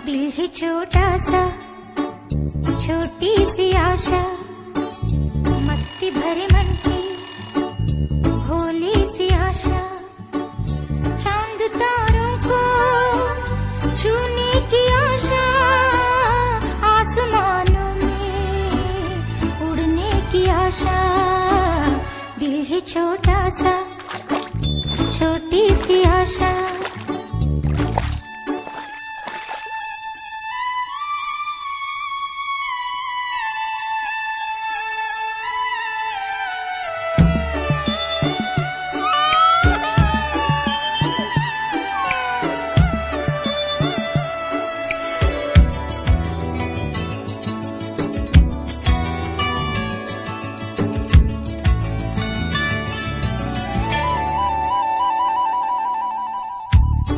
दिल है छोटा सा, छोटी सी आशा, मस्ती भरे मन की भोली सी आशा, चांद तारों को छूने की आशा, आसमानों में उड़ने की आशा। दिल है छोटा सा, छोटी सी आशा।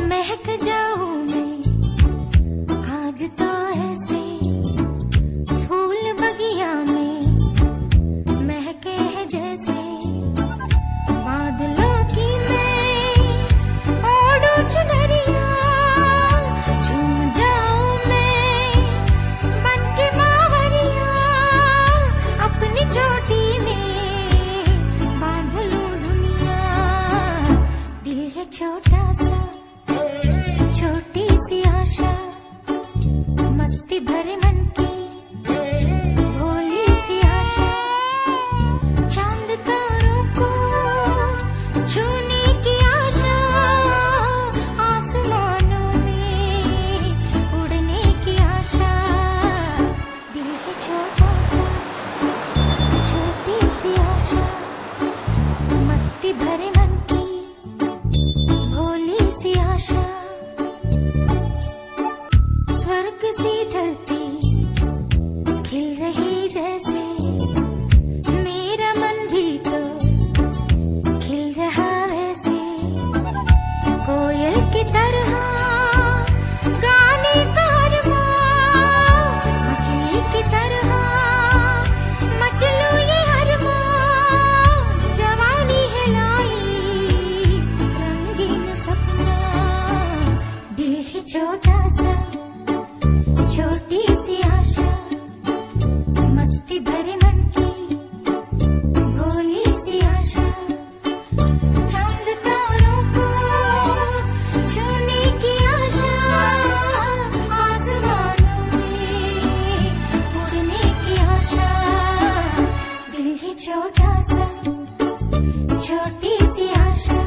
महक जाऊं मैं आज तो ऐसे, फूल बगिया में महके हैं जैसे, बादलों की मैं ओढ़ूं चुनरिया, झूम जाऊं मैं बन के बावरिया, अपनी चोटी में बांध लूं दुनिया। दिल है छोटा सा, छोटी सी आशा, मस्ती भरे मन की भोली सी आशा, चांद तारों को छूने की आशा, आसमानों में उड़ने की आशा। दिल है छोटा सा, छोटी सी आशा, मस्ती भरे मन की भोली सी आशा। स्वर्ग सी धरती खिल रही जैसे, मेरा मन भी तो खिल रहा वैसे, कोयल की तरह गाने का अरमां, मछली की तरह मचलूं ये अरमां, जवानी है लाई रंगीन सपना। दिल है छोटा सा, छोटी सी आशा, मस्ती भरे मन की भोली सी आशा, चांद तारों को छूने की आशा, आसमानों में उड़ने की आशा। दिल है छोटा सा, छोटी सी आशा।